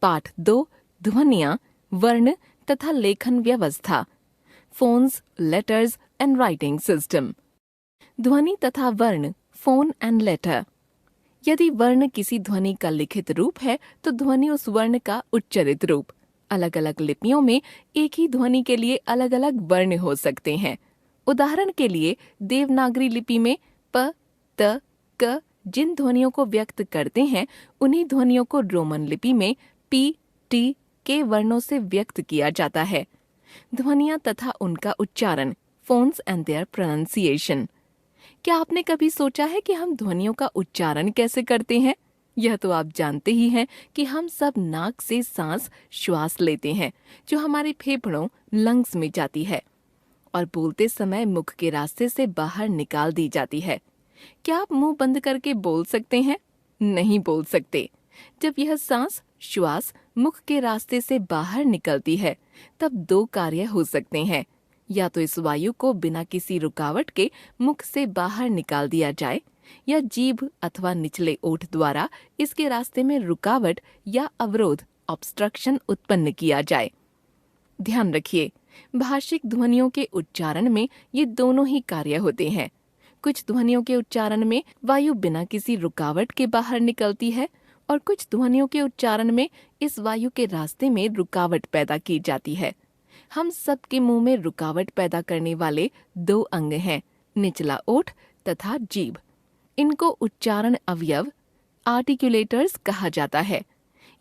पाठ 2 ध्वनियाँ, वर्ण तथा लेखन व्यवस्था, phones, letters and writing system. ध्वनि तथा वर्ण, फोन एंड लेटर। यदि वर्ण किसी ध्वनि का लिखित रूप है तो ध्वनि उस वर्ण का उच्चरित रूप। अलग अलग लिपियों में एक ही ध्वनि के लिए अलग अलग वर्ण हो सकते हैं। उदाहरण के लिए देवनागरी लिपि में प, त, क जिन ध्वनियों को व्यक्त करते हैं उन्हीं ध्वनियों को रोमन लिपि में पी, टी के वर्णों से व्यक्त किया जाता है। ध्वनियाँ तथा उनका उच्चारण, फोन्स एंड देयर प्रोनाउंसिएशन। क्या आपने कभी सोचा है कि हम ध्वनियों का उच्चारण कैसे करते हैं? यह तो आप जानते ही हैं कि हम सब नाक से श्वास लेते हैं जो हमारे फेफड़ों लंग्स में जाती है और बोलते समय मुख के रास्ते से बाहर निकाल दी जाती है। क्या आप मुंह बंद करके बोल सकते हैं? नहीं बोल सकते। जब यह श्वास मुख के रास्ते से बाहर निकलती है तब दो कार्य हो सकते हैं। या तो इस वायु को बिना किसी रुकावट के मुख से बाहर निकाल दिया जाए या जीभ अथवा निचले ओठ द्वारा इसके रास्ते में रुकावट या अवरोध, ऑब्स्ट्रक्शन उत्पन्न किया जाए। ध्यान रखिए, भाषिक ध्वनियों के उच्चारण में ये दोनों ही कार्य होते हैं। कुछ ध्वनियों के उच्चारण में वायु बिना किसी रुकावट के बाहर निकलती है और कुछ ध्वनियों के उच्चारण में इस वायु के रास्ते में रुकावट पैदा की जाती है। हम सबके मुंह में रुकावट पैदा करने वाले दो अंग हैं, निचला ओठ तथा जीभ। इनको उच्चारण अवयव, आर्टिकुलेटर्स कहा जाता है।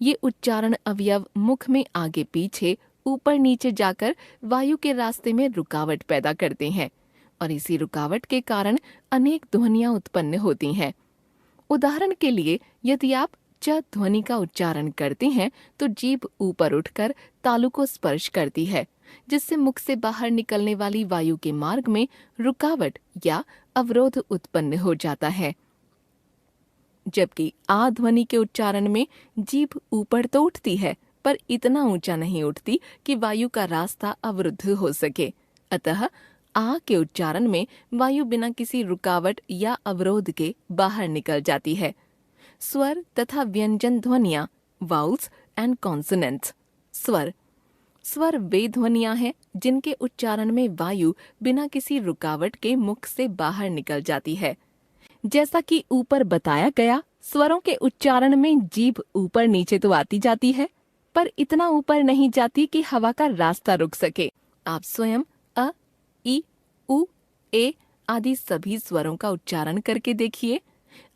ये उच्चारण अवयव मुख में आगे पीछे, ऊपर नीचे जाकर वायु के रास्ते में रुकावट पैदा करते हैं और इसी रुकावट के कारण अनेक ध्वनियां उत्पन्न होती हैं। उदाहरण के लिए यदि आप च ध्वनि का उच्चारण करते हैं तो जीभ ऊपर उठकर तालु को स्पर्श करती है, जिससे मुख से बाहर निकलने वाली वायु के मार्ग में रुकावट या अवरोध उत्पन्न हो जाता है। जबकि आ ध्वनि के उच्चारण में जीभ ऊपर तो उठती है पर इतना ऊंचा नहीं उठती कि वायु का रास्ता अवरुद्ध हो सके। अतः आ के उच्चारण में वायु बिना किसी रुकावट या अवरोध के बाहर निकल जाती है। स्वर तथा व्यंजन ध्वनियाँ, वाउल्स एंड कॉन्सोनेंट्स। स्वर वे ध्वनियाँ हैं जिनके उच्चारण में वायु बिना किसी रुकावट के मुख से बाहर निकल जाती है। जैसा कि ऊपर बताया गया, स्वरों के उच्चारण में जीभ ऊपर नीचे तो आती जाती है पर इतना ऊपर नहीं जाती कि हवा का रास्ता रुक सके। आप स्वयं अ, ई, उ, ए आदि सभी स्वरों का उच्चारण करके देखिए।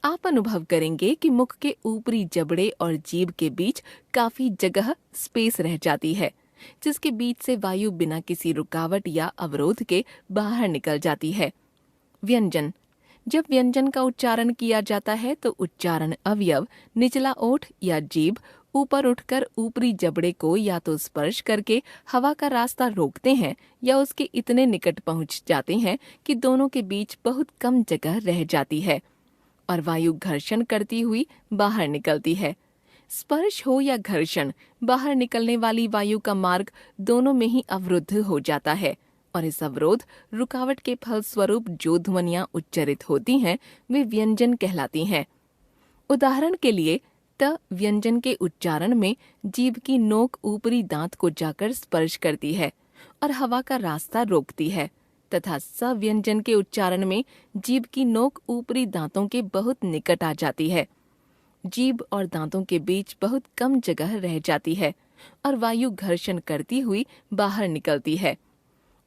आप अनुभव करेंगे कि मुख के ऊपरी जबड़े और जीभ के बीच काफी जगह स्पेस रह जाती है, जिसके बीच से वायु बिना किसी रुकावट या अवरोध के बाहर निकल जाती है। व्यंजन। जब व्यंजन का उच्चारण किया जाता है तो उच्चारण अवयव, निचला ओठ या जीभ ऊपर उठकर ऊपरी जबड़े को या तो स्पर्श करके हवा का रास्ता रोकते हैं या उसके इतने निकट पहुंच जाते हैं कि दोनों के बीच बहुत कम जगह रह जाती है और वायु घर्षण करती हुई बाहर निकलती है। स्पर्श हो या घर्षण, बाहर निकलने वाली वायु का मार्ग दोनों में ही अवरुद्ध हो जाता है और इस अवरोध, रुकावट के फलस्वरूप जो ध्वनियां उच्चरित होती हैं वे व्यंजन कहलाती हैं। उदाहरण के लिए त व्यंजन के उच्चारण में जीभ की नोक ऊपरी दांत को जाकर स्पर्श करती है और हवा का रास्ता रोकती है, तथा स व्यंजन के उच्चारण में जीभ की नोक ऊपरी दांतों के बहुत निकट आ जाती है। जीभ और दांतों के बीच बहुत कम जगह रह जाती है और वायु घर्षण करती हुई बाहर निकलती है।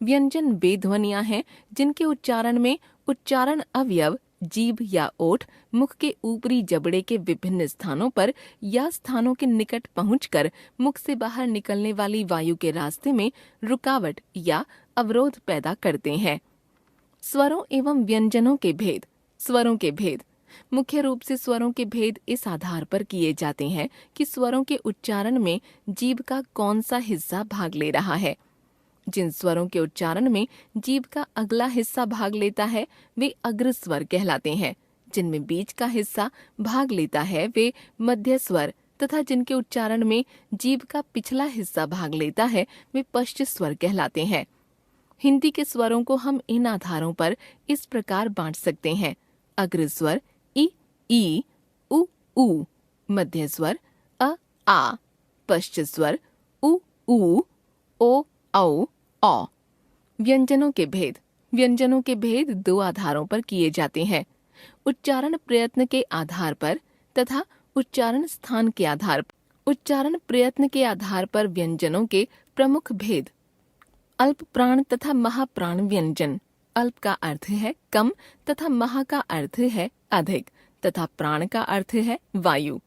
व्यंजन वे ध्वनियां हैं जिनके उच्चारण में उच्चारण अवयव, जीभ या ओठ मुख के ऊपरी जबड़े के विभिन्न स्थानों पर या स्थानों के निकट पहुंचकर मुख से बाहर निकलने वाली वायु के रास्ते में रुकावट या अवरोध पैदा करते हैं। स्वरों एवं व्यंजनों के भेद। स्वरों के भेद मुख्य रूप से स्वरों के भेद इस आधार पर किए जाते हैं कि स्वरों के उच्चारण में जीभ का कौन सा हिस्सा भाग ले रहा है। जिन स्वरों के उच्चारण में जीभ का अगला हिस्सा भाग लेता है वे अग्र स्वर कहलाते हैं। जिनमें बीच का हिस्सा भाग लेता है वे मध्य स्वर तथा जिनके उच्चारण में जीभ का पिछला हिस्सा भाग लेता है वे पश्च स्वर कहलाते हैं। हिंदी के स्वरों को हम इन आधारों पर इस प्रकार बांट सकते हैं: अग्र स्वर ई, उ, ऊ, मध्य स्वर अ, आ, स्पष्ट स्वर उ, ऊ, ओ, औ, औ। व्यंजनों के भेद। व्यंजनों के भेद दो आधारों पर किए जाते हैं, उच्चारण प्रयत्न के आधार पर तथा उच्चारण स्थान के आधार पर। उच्चारण प्रयत्न के आधार पर व्यंजनों के प्रमुख भेद। अल्प प्राण तथा महाप्राण व्यंजन। अल्प का अर्थ है कम तथा महा का अर्थ है अधिक तथा प्राण का अर्थ है वायु।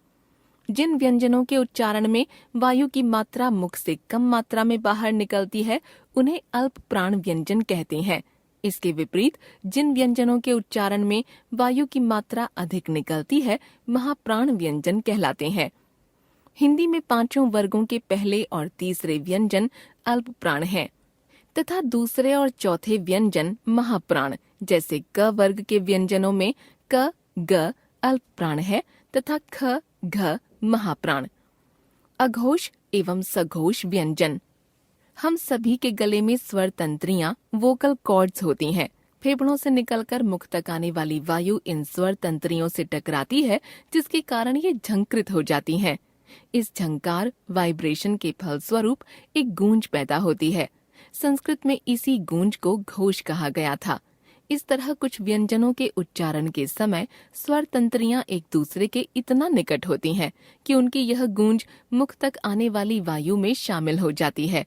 जिन व्यंजनों के उच्चारण में वायु की मात्रा मुख से कम मात्रा में बाहर निकलती है उन्हें अल्प प्राण व्यंजन कहते हैं। इसके विपरीत जिन व्यंजनों के उच्चारण में वायु की मात्रा अधिक निकलती है महाप्राण व्यंजन कहलाते हैं। हिंदी में पांचों वर्गों के पहले और तीसरे व्यंजन अल्प प्राण हैं तथा दूसरे और चौथे व्यंजन महाप्राण। जैसे क वर्ग के व्यंजनों में क, ग अल्प प्राण है तथा ख, घ महाप्राण। अघोष एवं सघोष व्यंजन। हम सभी के गले में स्वर तंत्रियां वोकल कॉर्ड्स होती हैं। फेफड़ों से निकलकर मुख तक आने वाली वायु इन स्वर तंत्रियों से टकराती है जिसके कारण ये झंकृत हो जाती हैं। इस झंकार वाइब्रेशन के फलस्वरूप एक गूंज पैदा होती है। संस्कृत में इसी गूंज को घोष कहा गया था। इस तरह कुछ व्यंजनों के उच्चारण के समय स्वर तंत्रियां एक दूसरे के इतना निकट होती हैं कि उनकी यह गूंज मुख तक आने वाली वायु में शामिल हो जाती है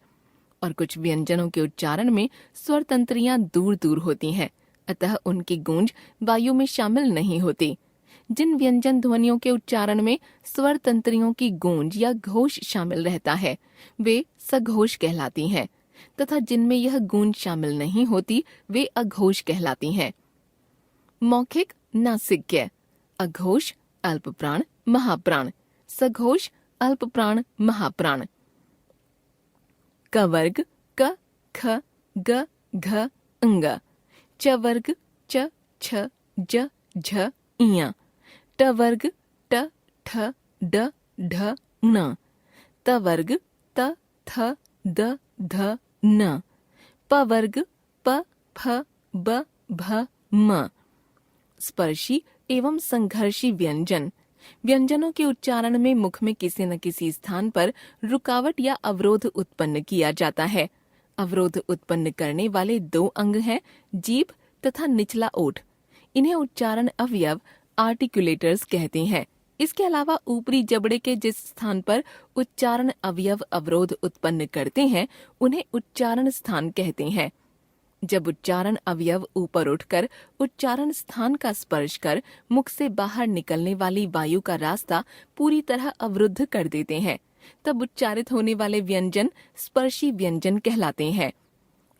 और कुछ व्यंजनों के उच्चारण में स्वर तंत्रियां दूर दूर होती हैं, अतः उनकी गूंज वायु में शामिल नहीं होती। जिन व्यंजन ध्वनियों के उच्चारण में स्वर तंत्रियों की गूंज या घोष शामिल रहता है वे सघोष कहलाती हैं तथा जिनमें यह गूंज शामिल नहीं होती वे अघोष कहलाती हैं। मौखिक नासिक्य। अघोष अल्प प्राण महाप्राण, सघोष अल्प प्राण महाप्राण। क वर्ग क, ख, ग, घ, ङ। च वर्ग च, छ, ज, झ, ञ। ट वर्ग ट, ठ, ड, ढ, ण। त वर्ग त, थ, द, ध, न। प वर्ग प, फ, ब, भ, म। स्पर्शी एवं संघर्षी व्यंजन। व्यंजनों के उच्चारण में मुख में किसी न किसी स्थान पर रुकावट या अवरोध उत्पन्न किया जाता है। अवरोध उत्पन्न करने वाले दो अंग हैं, जीभ तथा निचला ओठ। इन्हें उच्चारण अवयव आर्टिकुलेटर्स कहते हैं। इसके अलावा ऊपरी जबड़े के जिस स्थान पर उच्चारण अवयव अवरोध उत्पन्न करते हैं उन्हें उच्चारण स्थान कहते हैं। जब उच्चारण अवयव ऊपर उठकर उच्चारण स्थान का स्पर्श कर मुख से बाहर निकलने वाली वायु का रास्ता पूरी तरह अवरुद्ध कर देते हैं तब उच्चारित होने वाले व्यंजन स्पर्शी व्यंजन कहलाते हैं।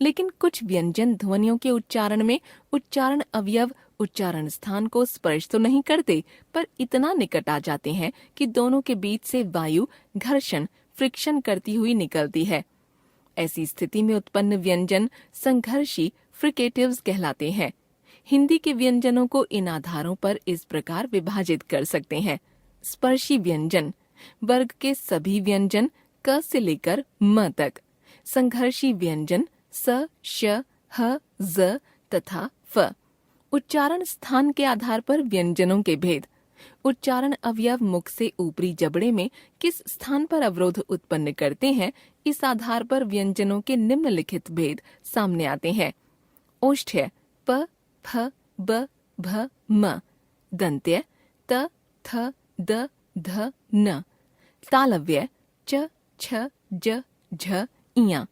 लेकिन कुछ व्यंजन ध्वनियों के उच्चारण में उच्चारण अवयव उच्चारण स्थान को स्पर्श तो नहीं करते पर इतना निकट आ जाते हैं कि दोनों के बीच से वायु घर्षण फ्रिक्शन करती हुई निकलती है। ऐसी स्थिति में उत्पन्न व्यंजन संघर्षी फ्रिकेटिव्स कहलाते हैं। हिंदी के व्यंजनों को इन आधारों पर इस प्रकार विभाजित कर सकते हैं। स्पर्शी व्यंजन वर्ग के सभी व्यंजन क से लेकर म तक। संघर्षी व्यंजन स, श, ह, ज तथा फ। उच्चारण स्थान के आधार पर व्यंजनों के भेद। उच्चारण अवयव मुख से ऊपरी जबड़े में किस स्थान पर अवरोध उत्पन्न करते हैं इस आधार पर व्यंजनों के निम्नलिखित भेद सामने आते हैं। ओष्ठ्य प, फ, ब, भ, म। दंत्य त, थ, द, ध, न। तालव्य च, छ, ज, झ, ञ।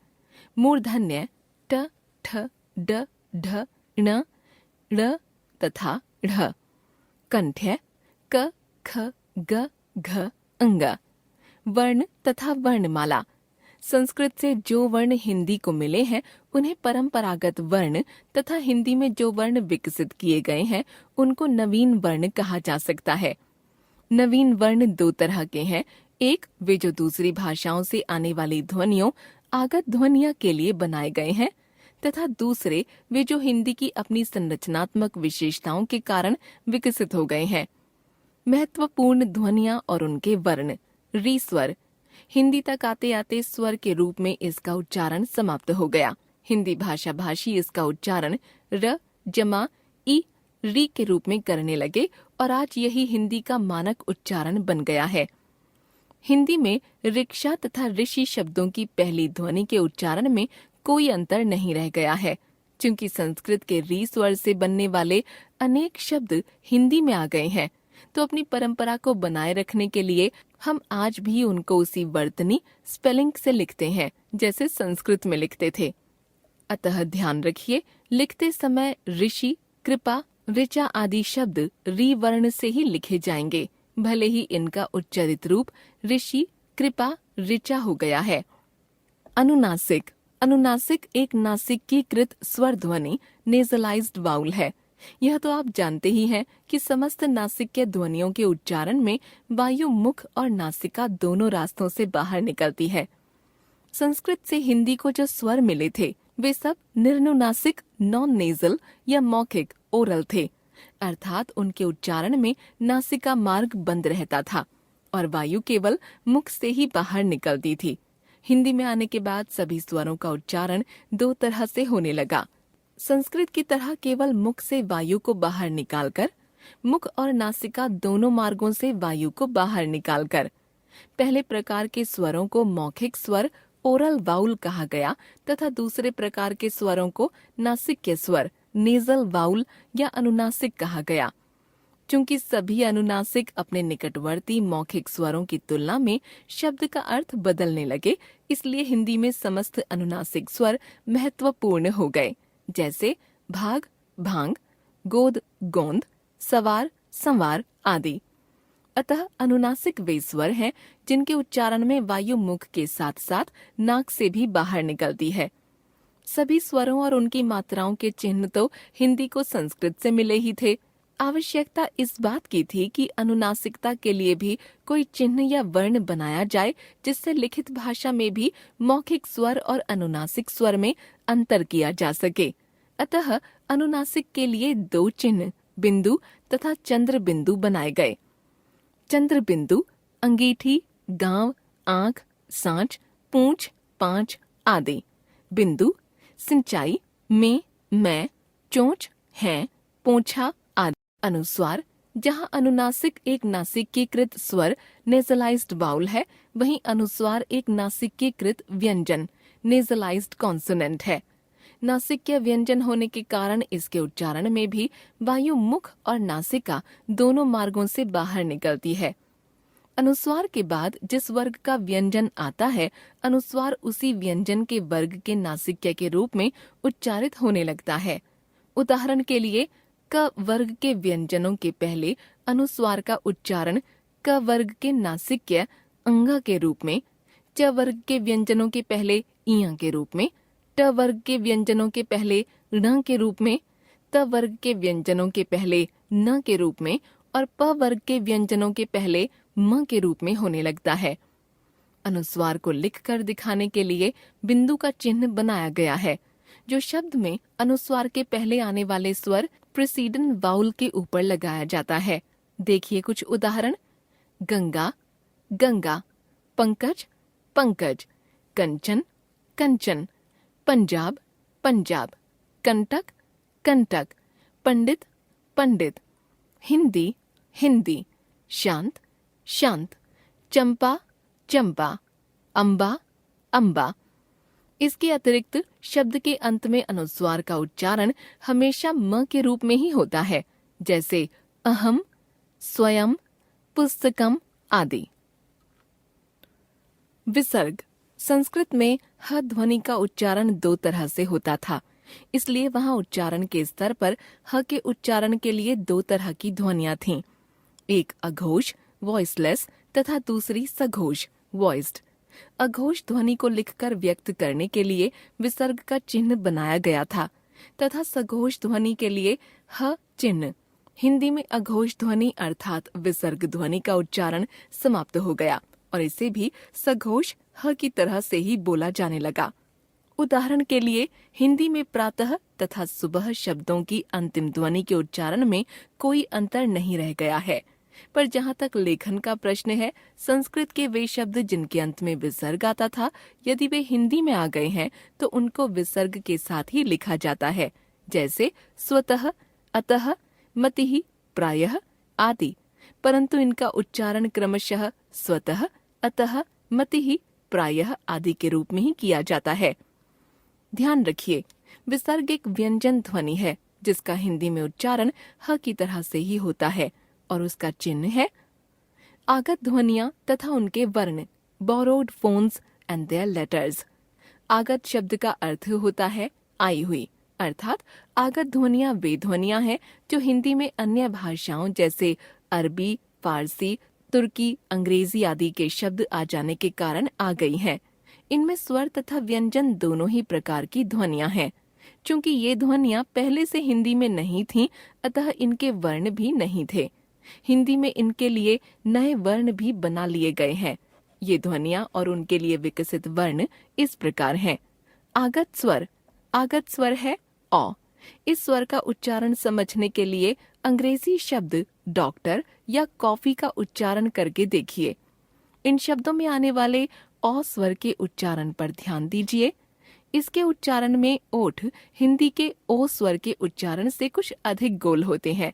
मूर्धन्य ट, ठ, ड, ढ, ण, ळ तथा ढ। कंठ्य क, ख, ग, घ, ङ। वर्ण तथा वर्णमाला। संस्कृत से जो वर्ण हिंदी को मिले हैं उन्हें परंपरागत वर्ण तथा हिंदी में जो वर्ण विकसित किए गए हैं उनको नवीन वर्ण कहा जा सकता है। नवीन वर्ण दो तरह के हैं, एक वे जो दूसरी भाषाओं से आने वाली ध्वनियों आगत ध्वनिया के लिए बनाए गए हैं तथा दूसरे वे जो हिंदी की अपनी संरचनात्मक विशेषताओं के कारण विकसित हो गए हैं। महत्वपूर्ण ध्वनियां और उनके वर्ण। री स्वर। हिंदी तक आते आते स्वर के रूप में इसका उच्चारण समाप्त हो गया। हिंदी भाषा भाषी इसका उच्चारण र, जमा, ई, री के रूप में करने लगे और आज यही हिंदी का मानक उच्चारण बन गया है। हिंदी में रिक्शा तथा ऋषि शब्दों की पहली ध्वनि के उच्चारण में कोई अंतर नहीं रह गया है, क्योंकि संस्कृत के री स्वर से बनने वाले अनेक शब्द हिंदी में आ गए हैं। तो अपनी परंपरा को बनाए रखने के लिए हम आज भी उनको उसी वर्तनी स्पेलिंग से लिखते हैं जैसे संस्कृत में लिखते थे। अतः ध्यान रखिए, लिखते समय ऋषि, कृपा, ऋचा आदि शब्द री वर्ण से ही लिखे जाएंगे, भले ही इनका उच्चारित रूप ऋषि, कृपा, ऋचा हो गया है। अनुनासिक। अनुनासिक एक नासिकीकृत स्वर ध्वनि नेजलाइज्ड वाउल है। यह तो आप जानते ही हैं कि समस्त नासिक्य ध्वनियों के उच्चारण में वायु मुख और नासिका दोनों रास्तों से बाहर निकलती है। संस्कृत से हिंदी को जो स्वर मिले थे वे सब निर्नुनासिक, नॉन नेजल या मौखिक, ओरल थे, अर्थात उनके उच्चारण में नासिका मार्ग बंद रहता था और वायु केवल मुख से ही बाहर निकलती थी। हिंदी में आने के बाद सभी स्वरों का उच्चारण दो तरह से होने लगा। संस्कृत की तरह केवल मुख से वायु को बाहर निकालकर, मुख और नासिका दोनों मार्गों से वायु को बाहर निकालकर। पहले प्रकार के स्वरों को मौखिक स्वर, ओरल वाउल कहा गया तथा दूसरे प्रकार के स्वरों को नासिक्य स्वर, नेजल वाउल या अनुनासिक कहा गया। चूंकि सभी अनुनासिक अपने निकटवर्ती मौखिक स्वरों की तुलना में शब्द का अर्थ बदलने लगे, इसलिए हिंदी में समस्त अनुनासिक स्वर महत्वपूर्ण हो गए, जैसे भाग, भांग, गोद, गोंद, सवार, संवार आदि। अतः अनुनासिक वे स्वर हैं जिनके उच्चारण में वायु मुख के साथ साथ नाक से भी बाहर निकलती है। सभी स्वरों और उनकी मात्राओं के चिन्ह तो हिंदी को संस्कृत से मिले ही थे। आवश्यकता इस बात की थी कि अनुनासिकता के लिए भी कोई चिन्ह या वर्ण बनाया जाए, जिससे लिखित भाषा में भी मौखिक स्वर और अनुनासिक स्वर में अंतर किया जा सके। अतः अनुनासिक के लिए दो चिन्ह, बिंदु तथा चंद्र बिंदु बनाए गए। चंद्र बिंदु अंगीठी, गांव, आंख, सांच, पूंछ, पांच आदि। बिंदु सिंचाई, में, मैं, चोंच, है, पोंछा आदि। अनुस्वार, जहाँ अनुनासिक एक नासिकीकृत स्वर नेजलाइज्ड वाउल है, वहीं अनुस्वार एक नासिकीकृत व्यंजन नेजलाइज्ड कॉन्सोनेंट है। नासिक्य व्यंजन होने के कारण इसके उच्चारण में भी वायु मुख और नासिका दोनों मार्गों से बाहर निकलती है। अनुस्वार के बाद जिस वर्ग का व्यंजन आता है, अनुस्वार उसी व्यंजन के वर्ग के नासिक्य के रूप में उच्चारित होने लगता है। उदाहरण के लिए क वर्ग के व्यंजनों के पहले अनुस्वार का उच्चारण क वर्ग के नासिक्य अंगा के रूप में, च वर्ग के व्यंजनों के पहले इया के रूप में, ट वर्ग के व्यंजनों के पहले ण के रूप में, त वर्ग के व्यंजनों के पहले न के रूप में और प वर्ग के व्यंजनों के पहले म के रूप में होने लगता है। अनुस्वार को लिखकर दिखाने के लिए बिंदु का चिन्ह बनाया गया है, जो शब्द में अनुस्वार के पहले आने वाले स्वर प्रिसीडेंट वाउल के ऊपर लगाया जाता है। देखिए कुछ उदाहरण। गंगा, गंगा, पंकज, पंकज, कंचन, कंचन, पंजाब, पंजाब, कंटक, कंटक, पंडित, पंडित, हिंदी, हिंदी, शांत, शांत, चंपा, चंपा, अम्बा, अम्बा। इसके अतिरिक्त शब्द के अंत में अनुस्वार का उच्चारण हमेशा म के रूप में ही होता है, जैसे अहम, स्वयं, पुस्तकम आदि। विसर्ग। संस्कृत में ह ध्वनि का उच्चारण दो तरह से होता था, इसलिए वहाँ उच्चारण के स्तर पर ह के उच्चारण के लिए दो तरह की ध्वनियां थीं। एक अघोष वॉइसलेस तथा दूसरी सघोष वॉइस्ड। अघोष ध्वनि को लिखकर व्यक्त करने के लिए विसर्ग का चिन्ह बनाया गया था तथा सघोष ध्वनि के लिए ह चिन्ह। हिंदी में अघोष ध्वनि अर्थात विसर्ग ध्वनि का उच्चारण समाप्त हो गया और इसे भी सघोष ह की तरह से ही बोला जाने लगा। उदाहरण के लिए हिंदी में प्रातः तथा सुबह शब्दों की अंतिम ध्वनि के उच्चारण में कोई अंतर नहीं रह गया है, पर जहाँ तक लेखन का प्रश्न है, संस्कृत के वे शब्द जिनके अंत में विसर्ग आता था, यदि वे हिंदी में आ गए हैं तो उनको विसर्ग के साथ ही लिखा जाता है, जैसे स्वतः, अतः, मतिः, प्रायः आदि, परंतु इनका उच्चारण क्रमशः स्वतः, अतः, मतिः प्रायः आदि के रूप में ही किया जाता है। ध्यान रखिए, विसर्ग एक व्यंजन ध्वनि है जिसका हिंदी में उच्चारण ह की तरह से ही होता है और उसका चिन्ह है। आगत ध्वनियां तथा उनके वर्ण, borrowed phones and their letters. आगत शब्द का अर्थ होता है आई हुई, अर्थात आगत ध्वनियां वे ध्वनियां हैं जो हिंदी में अन्य भाषाओं जैसे अरबी, फारसी, तुर्की, अंग्रेजी आदि के शब्द आ जाने के कारण आ गई हैं। इनमें स्वर तथा व्यंजन दोनों ही प्रकार की ध्वनियां हैं। चूंकि ये ध्वनियां पहले से हिंदी में नहीं थीं, अतः इनके वर्ण भी नहीं थे। हिंदी में इनके लिए नए वर्ण भी बना लिए गए हैं। ये ध्वनियां और उनके लिए विकसित वर्ण इस प्रकार हैं। आगत स्वर। आगत स्वर है अ। इस स्वर का उच्चारण समझने के लिए अंग्रेजी शब्द डॉक्टर या कॉफी का उच्चारण करके देखिए। इन शब्दों में आने वाले अ स्वर के उच्चारण पर ध्यान दीजिए। इसके उच्चारण में ओठ हिंदी के ओ स्वर के उच्चारण से कुछ अधिक गोल होते हैं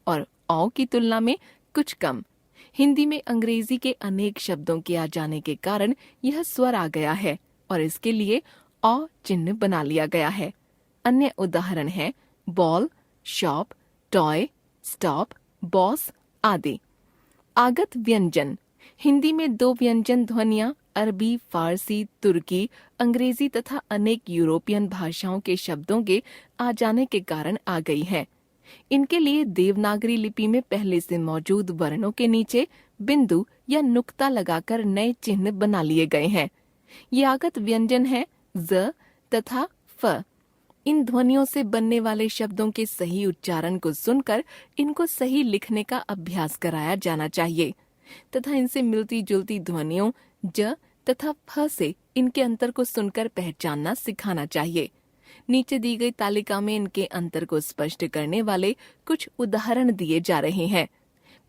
और औ की तुलना में कुछ कम। हिंदी में अंग्रेजी के अनेक शब्दों के आ जाने के कारण यह स्वर आ गया है और इसके लिए अ चिन्ह बना लिया गया है। अन्य उदाहरण हैं ball, shop, toy, stop, boss आदि। आगत व्यंजन। हिंदी में दो व्यंजन ध्वनियां अरबी, फारसी, तुर्की, अंग्रेजी तथा अनेक यूरोपियन भाषाओं के शब्दों के आ जाने के कारण आ गई हैं। इनके लिए देवनागरी लिपि में पहले से मौजूद वर्णों के नीचे बिंदु या नुक्ता लगाकर नए चिन्ह बना लिए गए हैं। ये आगत व्यंजन है ज तथा फ। इन ध्वनियों से बनने वाले शब्दों के सही उच्चारण को सुनकर इनको सही लिखने का अभ्यास कराया जाना चाहिए तथा इनसे मिलती जुलती ध्वनियों ज तथा फ से इनके अंतर को सुनकर पहचानना सिखाना चाहिए। नीचे दी गई तालिका में इनके अंतर को स्पष्ट करने वाले कुछ उदाहरण दिए जा रहे हैं।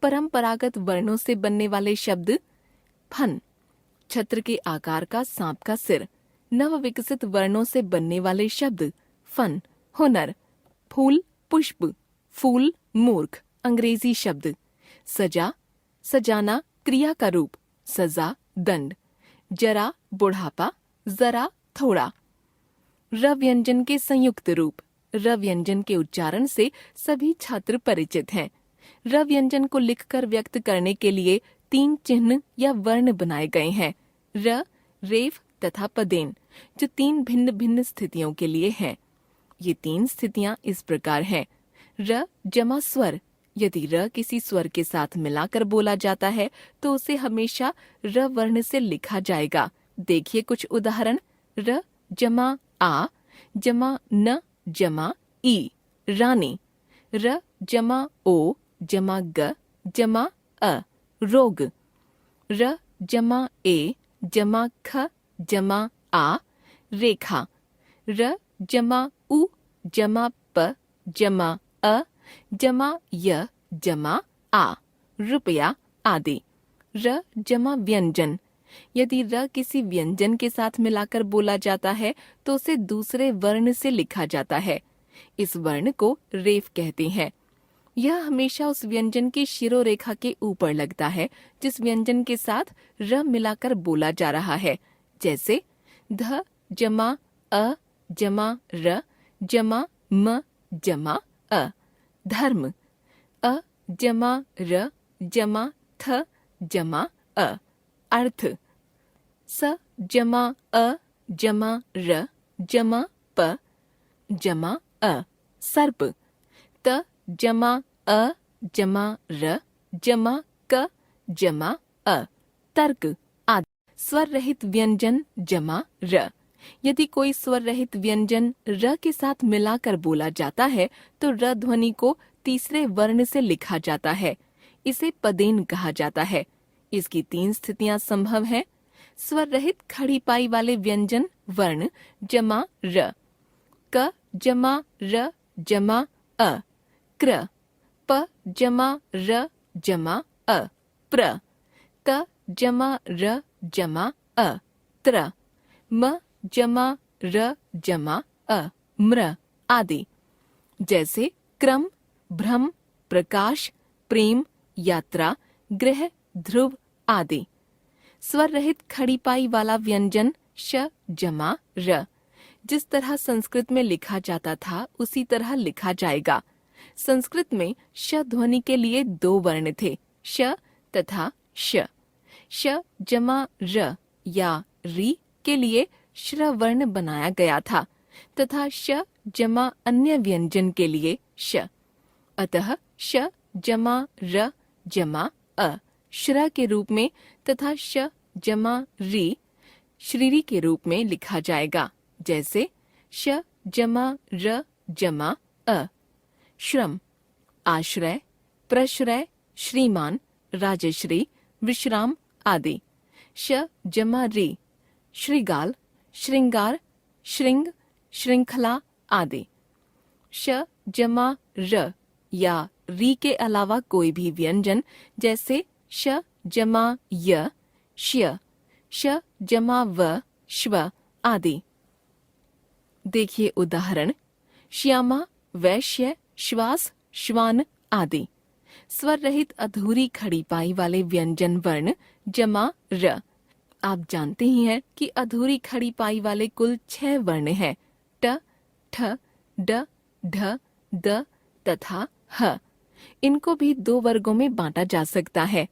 परंपरागत वर्णों से बनने वाले शब्द फन, छत्र के आकार का सांप का सिर। नव विकसित वर्णों से बनने वाले शब्द फन, हुनर, फूल, पुष्प, फूल, मूर्ख, अंग्रेजी शब्द। सजा, सजाना, क्रिया का रूप, सजा, दंड। जरा, बुढ़ापा, जरा, थोड़ा। र व्यंजन के संयुक्त रूप। र व्यंजन के उच्चारण से सभी छात्र परिचित हैं। र व्यंजन को लिखकर व्यक्त करने के लिए 3 चिन्ह या वर्ण बनाए गए हैं, र, रेफ तथा पदेन, जो 3 भिन्न भिन्न स्थितियों के लिए हैं। ये 3 स्थितियां इस प्रकार हैं। र जमा स्वर। यदि र किसी स्वर के साथ मिलाकर बोला जाता है तो उसे हमेशा र वर्ण से लिखा जाएगा। देखिए कुछ उदाहरण। र जमा आ, जमा न, जमा ई, रानी। र जमा ओ, जमा ग, जमा अ, रोग। र जमा ए, जमा ख, जमा आ, रेखा। र जमा उ, जमा प, जमा अ, जमा य, जमा आ, रुपया आदि। र जमा व्यंजन। यदि र किसी व्यंजन के साथ मिलाकर बोला जाता है तो उसे दूसरे वर्ण से लिखा जाता है। इस वर्ण को रेफ कहते हैं। यह हमेशा उस व्यंजन की शिरोरेखा के ऊपर लगता है जिस व्यंजन के साथ र मिलाकर बोला जा रहा है, जैसे ध जमा अ, जमा र, जमा म, जमा अ। धर्म। अ जमा र, जमा थ, जमा अ। अर्थ। स जमा अ, जमा र, जमा प, जमा अ। सर्प। त जमा अ, जमा र, जमा क, जमा अ। तर्क आदि। स्वर रहित व्यंजन जमा र। यदि कोई स्वर रहित व्यंजन र के साथ मिलाकर बोला जाता है तो र ध्वनि को तीसरे वर्ण से लिखा जाता है। इसे पदेन कहा जाता है। इसकी 3 स्थितियां संभव हैं। स्वर रहित खड़ी पाई वाले व्यंजन वर्ण जमा र। क जमा र, जमा अ। क्र। प जमा र, जमा अ। प्र। त जमा र, जमा अ। त्र। म जमा र, जमा अ। म्र आदि। जैसे क्रम, भ्रम, प्रकाश, प्रेम, यात्रा, ग्रह, ध्रुव आदि। स्वर रहित खड़ी पाई वाला व्यंजन श जमा र जिस तरह संस्कृत में लिखा जाता था उसी तरह लिखा जाएगा। संस्कृत में श ध्वनि के लिए 2 वर्ण थे, श तथा श। श जमा र या री के लिए श्र वर्ण बनाया गया था तथा श जमा अन्य व्यंजन के लिए श। अतः श जमा र जमा अ श्र के रूप में तथा श जमा री श्रीरी के रूप में लिखा जाएगा, जैसे श जमा र जमा अ। श्रम, आश्रय, प्रश्रय, श्रीमान, राजश्री, विश्राम आदि। श जमा री श्रृगाल, श्रृंगार, श्रृंग, श्रृंखला आदि। श जमा र या री के अलावा कोई भी व्यंजन जैसे श जमा य श्य, श जमा व श्व आदि। देखिए उदाहरण, श्यामा, वैश्य, श्वास, श्वान आदि। स्वर रहित अधूरी खड़ी पाई वाले व्यंजन वर्ण जमा र। आप जानते ही हैं कि अधूरी खड़ी पाई वाले कुल 6 वर्ण हैं, ट, ठ, ड, ढ, द तथा ह। इनको भी 2 वर्गों में बांटा जा सकता है।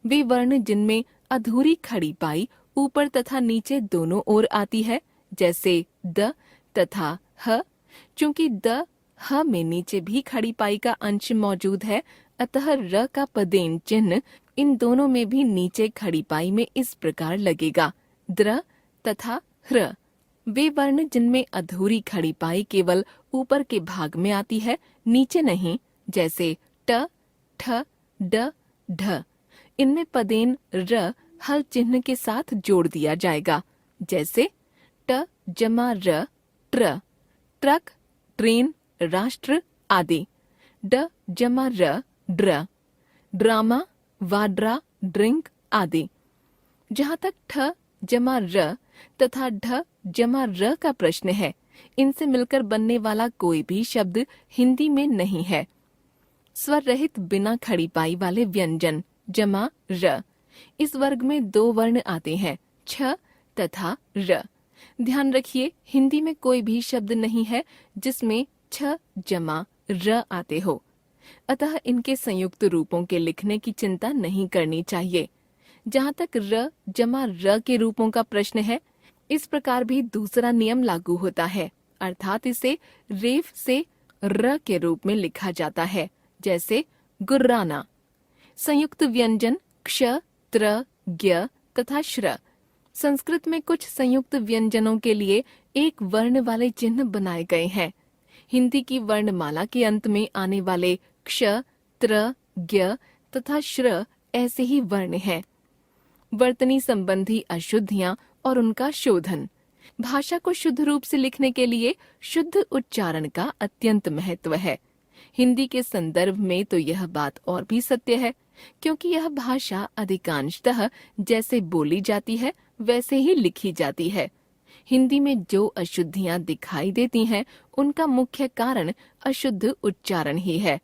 वे वर्ण जिनमें अधूरी खड़ी पाई ऊपर तथा नीचे दोनों ओर आती है, जैसे द तथा ह। चूंकि द ह में नीचे भी खड़ी पाई का अंश मौजूद है, अतः र का पदेन चिन्ह इन दोनों में भी नीचे खड़ी पाई में इस प्रकार लगेगा, द्र तथा ह्र। वे वर्ण जिनमें अधूरी खड़ी पाई केवल ऊपर के भाग में आती है, नीचे नहीं, जैसे ट, ठ, ड, ढ। इनमें पदेन र हल चिन्ह के साथ जोड़ दिया जाएगा, जैसे ट जमा र ट्र, ट्रक, ट्रेन, राष्ट्र आदि। ड जमा र ड्र, ड्रामा, वाड्रा, ड्रिंक आदि। जहाँ तक ठ जमा र तथा ढ जमा र का प्रश्न है, इनसे मिलकर बनने वाला कोई भी शब्द हिंदी में नहीं है। स्वर रहित बिना खड़ी पाई वाले व्यंजन जमा र। इस वर्ग में 2 वर्ण आते हैं, छ तथा र। ध्यान रखिए, हिंदी में कोई भी शब्द नहीं है जिसमें छ जमा र आते हो, अतः इनके संयुक्त रूपों के लिखने की चिंता नहीं करनी चाहिए। जहाँ तक र जमा र के रूपों का प्रश्न है, इस प्रकार भी दूसरा नियम लागू होता है, अर्थात इसे रेफ से र के रूप में लिखा जाता है, जैसे गुर्राना। संयुक्त व्यंजन क्ष, त्र, ज्ञ तथा श्र। संस्कृत में कुछ संयुक्त व्यंजनों के लिए एक वर्ण वाले चिन्ह बनाए गए हैं। हिंदी की वर्णमाला के अंत में आने वाले क्ष, त्र, ज्ञ तथा श्र ऐसे ही वर्ण हैं। वर्तनी संबंधी अशुद्धियां और उनका शोधन। भाषा को शुद्ध रूप से लिखने के लिए शुद्ध उच्चारण का अत्यंत महत्व है। हिंदी के संदर्भ में तो यह बात और भी सत्य है, क्योंकि यह भाषा अधिकांशतः जैसे बोली जाती है वैसे ही लिखी जाती है। हिंदी में जो अशुद्धियां दिखाई देती हैं, उनका मुख्य कारण अशुद्ध उच्चारण ही है।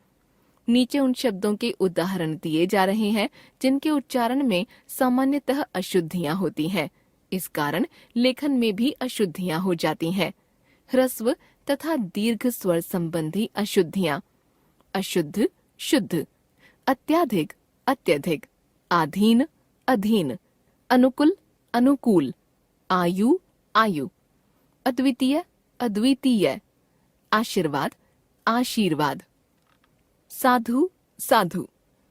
नीचे उन शब्दों के उदाहरण दिए जा रहे हैं जिनके उच्चारण में सामान्यतः अशुद्धियां होती हैं। इस कारण लेखन में भी अशुद्धियां हो जाती हैं। ह्रस्व तथा दीर्घ स्वर संबंधी अशुद्धियां। अशुद्ध, शुद्ध, अत्याधिक, अत्यधिक, आधीन, अधीन, अनुकूल, अनुकूल, आयु, आयु, अद्वितीय, अद्वितीय, आशीर्वाद, आशीर्वाद, साधु, साधु,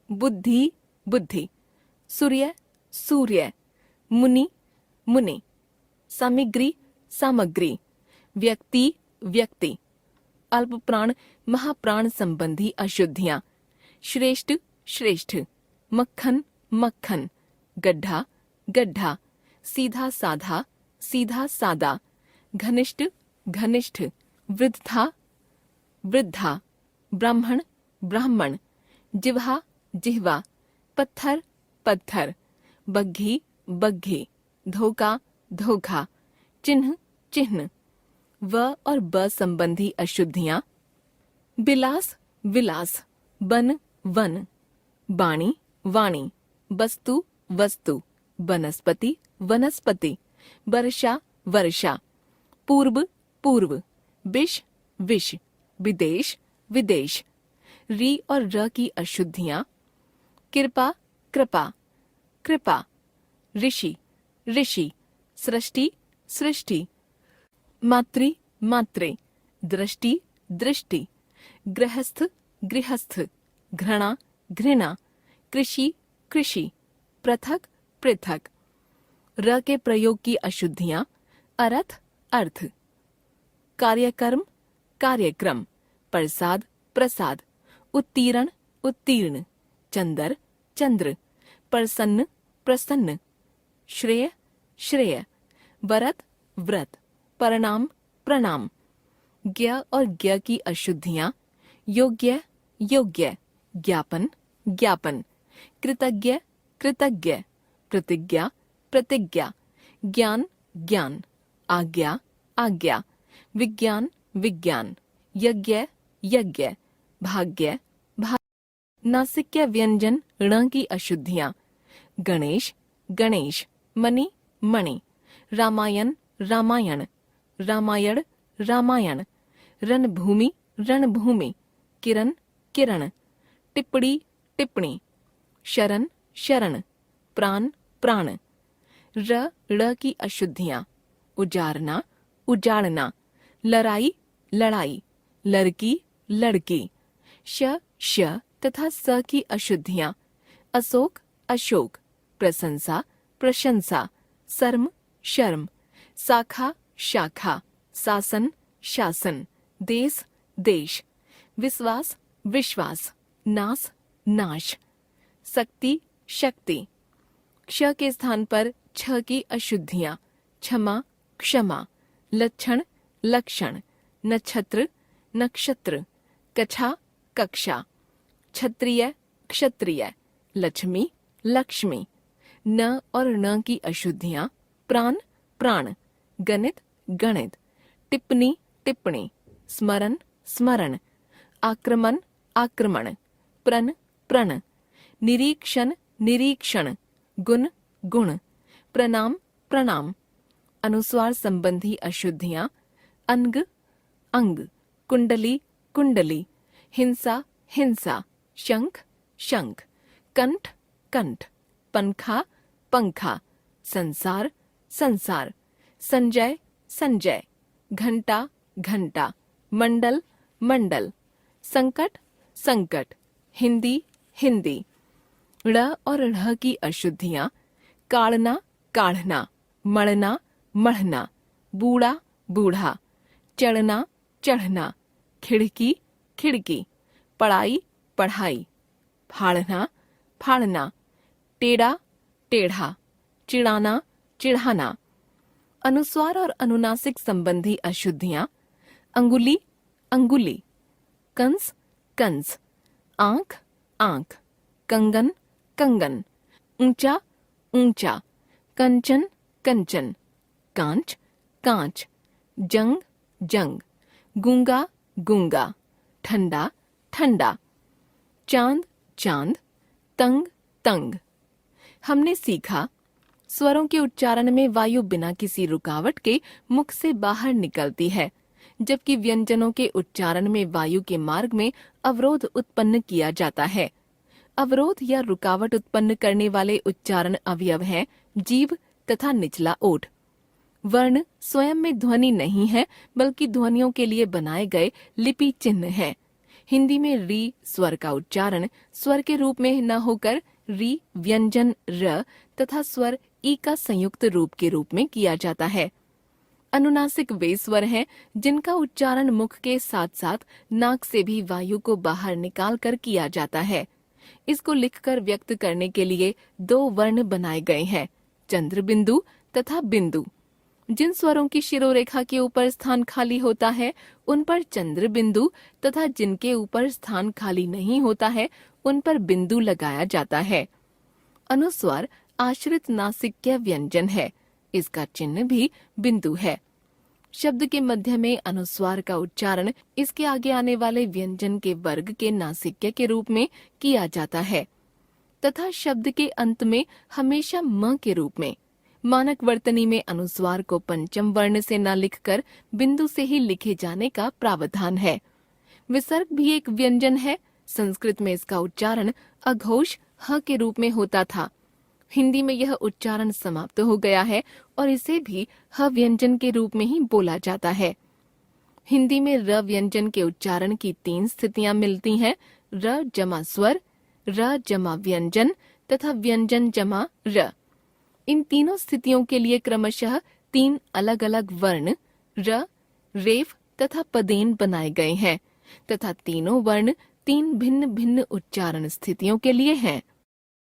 बुद्धि, बुद्धि, सूर्य, सूर्य, मुनि, मुनि, सामग्री, सामग्री, व्यक्ति, व्यक्ति, अल्प प्राण, महाप्राण संबंधी अशुद्धियां। श्रेष्ठ, श्रेष्ठ, मक्खन, मक्खन, गड्ढा, गड्ढा, सीधा साधा, सीधा सादा, घनिष्ठ, घनिष्ठ, वृद्धा, वृद्धा, ब्राह्मण, ब्राह्मण, जिह्वा, जिह्वा, पत्थर, पत्थर, बग्घी, बग्घी, धोखा, धोखा, चिन्ह, चिन्ह। व और ब संबंधी अशुद्धियां। बिलास, विलास, बन, वन, बाणी, वाणी, वस्तु, वस्तु, वनस्पति वनस्पति, वर्षा वर्षा, पूर्व पूर्व, विष विष, विदेश विदेश। री और र की अशुद्धियां कृपा कृपा कृपा, ऋषि ऋषि, सृष्टि सृष्टि, मातृ मातृ, दृष्टि दृष्टि, गृहस्थ गृहस्थ, घृणा घृणा, कृषि कृषि, पृथक पृथक। र के प्रयोग की अशुद्धियां अर्थ अर्थ, कार्यक्रम कार्यक्रम, प्रसाद प्रसाद, उत्तीर्ण उत्तीर्ण, चंद्र चंद्र, प्रसन्न प्रसन्न, श्रेय श्रेय, व्रत व्रत, प्रणाम प्रणाम। ज्ञ और ज्ञ की अशुद्धियां योग्य योग्य, ज्ञापन ज्ञापन, कृतज्ञ कृतज्ञ, प्रतिज्ञा प्रतिज्ञा, ज्ञान ज्ञान, आज्ञा आज्ञा, विज्ञान विज्ञान, यज्ञ यज्ञ, भाग्य भाग्य। नासिक्य व्यंजन ण की अशुद्धियां गणेश गणेश, मणि मणि, रामायण रामायण, रामायण रामायण, रणभूमि रणभूमि, किरण किरण, टिप्पणी टिप्पणी, शरण शरण, प्राण प्राण। र ड़ की अशुद्धियां उजारना उजाड़ना, लड़ाई लड़ाई, लड़की लड़की। श श तथा स की अशुद्धियां अशोक अशोक, प्रशंसा प्रशंसा, शर्म शर्म, शाखा शाखा, शासन शासन, देश देश, विश्वास विश्वास, नाश नाश, शक्ति शक्ति। क्ष के स्थान पर छ की अशुद्धियां क्षमा क्षमा, लक्षण लक्षण, नक्षत्र नक्षत्र, कछा कक्षा, क्षत्रिय क्षत्रिय, लक्ष्मी लक्ष्मी। न और न की अशुद्धियां प्राण प्राण, गणित गणित, टिप्पणी टिप्पणी, स्मरण स्मरण, आक्रमण आक्रमण, प्रण प्रण, निरीक्षण निरीक्षण, गुण गुण, प्रणाम प्रणाम। अनुस्वार संबंधी अशुद्धियां अंग अंग, कुंडली कुंडली, हिंसा हिंसा, शंख शंख, कंठ कंठ, पंखा पंखा, संसार संसार, संजय संजय, घंटा घंटा, मंडल मंडल, संकट संकट, हिंदी हिंदी। ड़ और ढ़ की अशुद्धियां काढ़ना काढ़ना, मढ़ना मढ़ना, बूढ़ा बूढ़ा, चढ़ना चढ़ना, खिड़की खिड़की, पढ़ाई पढ़ाई, फाड़ना फाड़ना, टेढ़ा टेढ़ा, चिढ़ाना चिढ़ाना। अनुस्वार और अनुनासिक संबंधी अशुद्धियां अंगुली अंगुली, कंस कंस, आंख आंख, कंगन कंगन, ऊंचा ऊंचा, कंचन कंचन, कांच कांच, जंग जंग, गूंगा गूंगा, ठंडा ठंडा, चांद चांद, तंग तंग। हमने सीखा स्वरों के उच्चारण में वायु बिना किसी रुकावट के मुख से बाहर निकलती है, जबकि व्यंजनों के उच्चारण में वायु के मार्ग में अवरोध उत्पन्न किया जाता है। अवरोध या रुकावट उत्पन्न करने वाले उच्चारण अवयव हैं जीभ तथा निचला ओठ। वर्ण स्वयं में ध्वनि नहीं है, बल्कि ध्वनियों के लिए बनाए गए लिपि चिन्ह हैं। हिंदी में री स्वर का उच्चारण स्वर के रूप में न होकर री व्यंजन र तथा स्वर ई का संयुक्त रूप के रूप में किया जाता है। अनुनासिक वे स्वर हैं जिनका उच्चारण मुख के साथ साथ नाक से भी वायु को बाहर निकाल कर किया जाता है। इसको लिखकर व्यक्त करने के लिए दो वर्ण बनाए गए हैं, चंद्र बिंदु तथा बिंदु। जिन स्वरों की शिरोरेखा के ऊपर स्थान खाली होता है उन पर चंद्र बिंदु तथा जिनके ऊपर स्थान खाली नहीं होता है उन पर बिंदु लगाया जाता है। अनुस्वार आश्रित नासिक्य व्यंजन है, इसका चिन्ह भी बिंदु है। शब्द के मध्य में अनुस्वार का उच्चारण इसके आगे आने वाले व्यंजन के वर्ग के नासिक्य के रूप में किया जाता है। तथा शब्द के अंत में हमेशा म के रूप में। मानक वर्तनी में अनुस्वार को पंचम वर्ण से न लिखकर बिंदु से ही लिखे जाने का प्रावधान है। विसर्ग भी एक व्यंजन है। संस्कृत में इसका उच्चारण अघोष ह के रूप में होता था। हिंदी में यह उच्चारण समाप्त हो गया है और इसे भी ह व्यंजन के रूप में ही बोला जाता है। हिंदी में र व्यंजन के उच्चारण की 3 स्थितियां मिलती हैं, र जमा स्वर, र जमा व्यंजन तथा व्यंजन जमा र। इन तीनों स्थितियों के लिए क्रमशः 3 अलग अलग वर्ण र, रेफ तथा पदेन बनाए गए हैं तथा तीनों वर्ण 3 भिन्न भिन्न उच्चारण स्थितियों के लिए हैं।